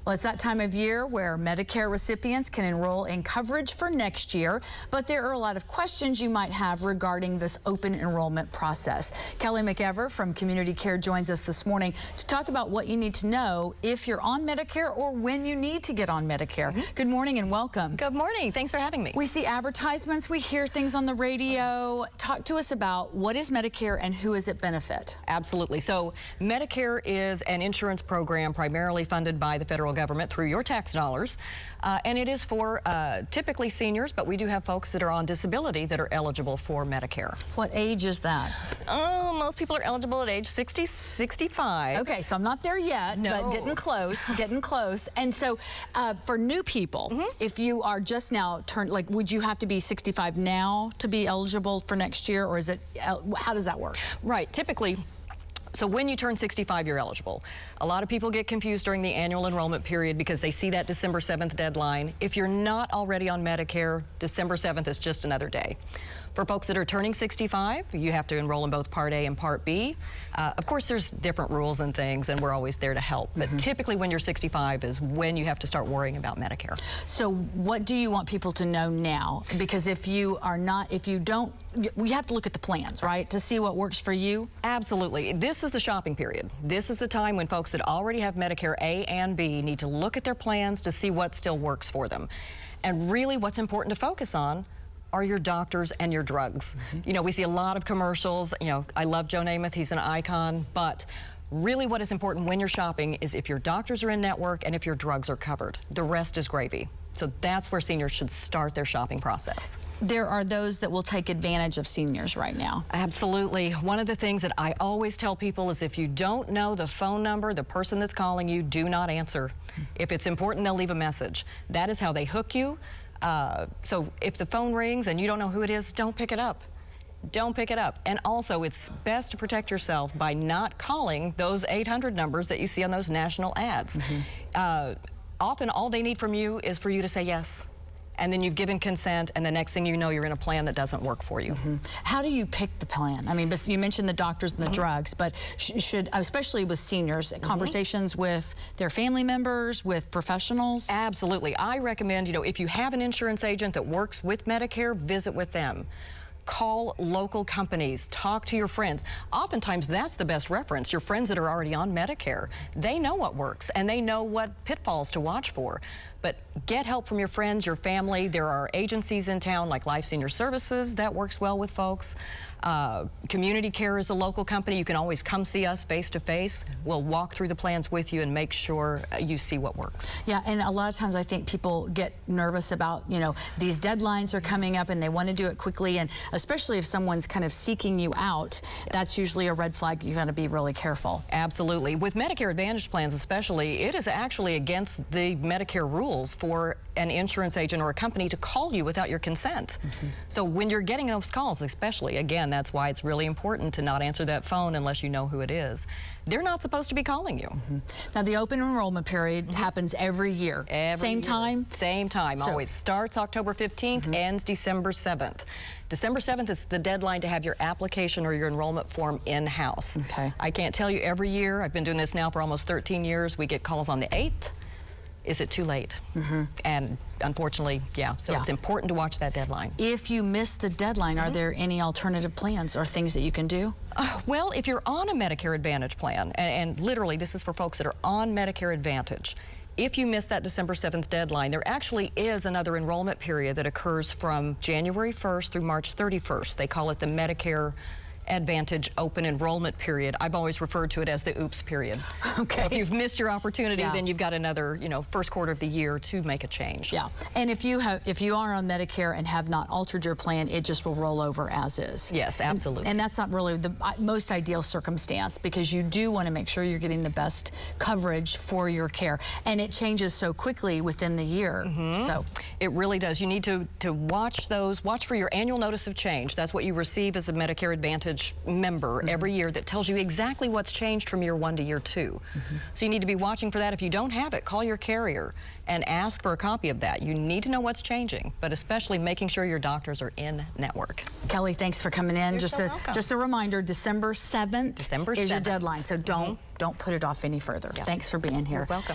Well, it's that time of year where Medicare recipients can enroll in coverage for next year, but there are a lot of questions you might have regarding this open enrollment process. Kelly McEver from CommunityCare joins us this morning to talk about what you need to know if you're on Medicare or when you need to get on Medicare. Good morning and welcome. Good morning. Thanks for having me. We see advertisements, we hear things on the radio. Talk to us about what is Medicare and who does it benefit? Absolutely. So Medicare is an insurance program primarily funded by the federal government through your tax dollars, and it is for typically seniors, but we do have folks that are on disability that are eligible for Medicare. What age is that? Oh, most people are eligible at age 60, 65. Okay, so I'm not there yet, but getting close, getting close. And so for new people, if you are just now turned, like, would you have to be 65 now to be eligible for next year, or is it, how does that work? Right, typically. So when you turn 65, you're eligible. A lot of people get confused during the annual enrollment period because they see that December 7th deadline. If you're not already on Medicare, December 7th is just another day. For folks that are turning 65, you have to enroll in both Part A and Part B. Of course, there's different rules and things, and we're always there to help. But typically when you're 65 is when you have to start worrying about Medicare. So what do you want people to know now? Because if you are not, if you don't, we have to look at the plans, right, to see what works for you? Absolutely. This is the shopping period. This is the time when folks that already have Medicare A and B need to look at their plans to see what still works for them. And really what's important to focus on are your doctors and your drugs. You know, we see a lot of commercials. You know, I love Joe Namath, he's an icon, but really what is important when you're shopping is if your doctors are in network and if your drugs are covered. The rest is gravy. So that's where seniors should start their shopping process. There are those that will take advantage of seniors right now. Absolutely. One of the things that I always tell people is if you don't know the phone number, the person that's calling you, do not answer. If it's important, they'll leave a message. That is how they hook you. So if the phone rings and you don't know who it is, don't pick it up. Don't pick it up. And also, it's best to protect yourself by not calling those 800 numbers that you see on those national ads. Often, all they need from you is for you to say yes. And then you've given consent, and the next thing you know, you're in a plan that doesn't work for you. How do you pick the plan? I mean, you mentioned the doctors and the drugs, but should, especially with seniors, conversations with their family members, with professionals? Absolutely. I recommend, you know, if you have an insurance agent that works with Medicare, visit with them. Call local companies, talk to your friends. Oftentimes that's the best reference. Your friends that are already on Medicare, they know what works and they know what pitfalls to watch for. But get help from your friends, your family. There are agencies in town like Life Senior Services that works well with folks. CommunityCare is a local company. You can always come see us face to face. We'll walk through the plans with you and make sure you see what works. Yeah, and a lot of times I think people get nervous about, you know, these deadlines are coming up and they want to do it quickly, and especially if someone's kind of seeking you out, that's usually a red flag. You got to be really careful. Absolutely. With Medicare Advantage plans especially, it is actually against the Medicare rules for an insurance agent or a company to call you without your consent. So when you're getting those calls, especially, again, that's why it's really important to not answer that phone unless you know who it is. They're not supposed to be calling you. Now, the open enrollment period happens every year. Same time? Same time. So, always starts October 15th, ends December 7th. December 7th is the deadline to have your application or your enrollment form in-house. I can't tell you, every year, I've been doing this now for almost 13 years, we get calls on the 8th. Is it too late? And unfortunately, so it's important to watch that deadline. If you miss the deadline, are there any alternative plans or things that you can do? Well, if you're on a Medicare Advantage plan, and literally this is for folks that are on Medicare Advantage, if you miss that December 7th deadline, there actually is another enrollment period that occurs from January 1st through March 31st. They call it the Medicare Advantage open enrollment period. I've always referred to it as the oops period. So if you've missed your opportunity, then you've got another, you know, first quarter of the year to make a change. And if you are on Medicare and have not altered your plan, it just will roll over as is. Yes, absolutely. And that's not really the most ideal circumstance, because you do want to make sure you're getting the best coverage for your care. And it changes so quickly within the year. So it really does. You need to watch those, watch for your annual notice of change. That's what you receive as a Medicare Advantage member every year, that tells you exactly what's changed from year 1 to year 2. So you need to be watching for that. If you don't have it, call your carrier and ask for a copy of that. You need to know what's changing, but especially making sure your doctors are in network. Kelly, thanks for coming in. Just a reminder, December 7th is your deadline, so don't put it off any further. Thanks for being here. You're welcome.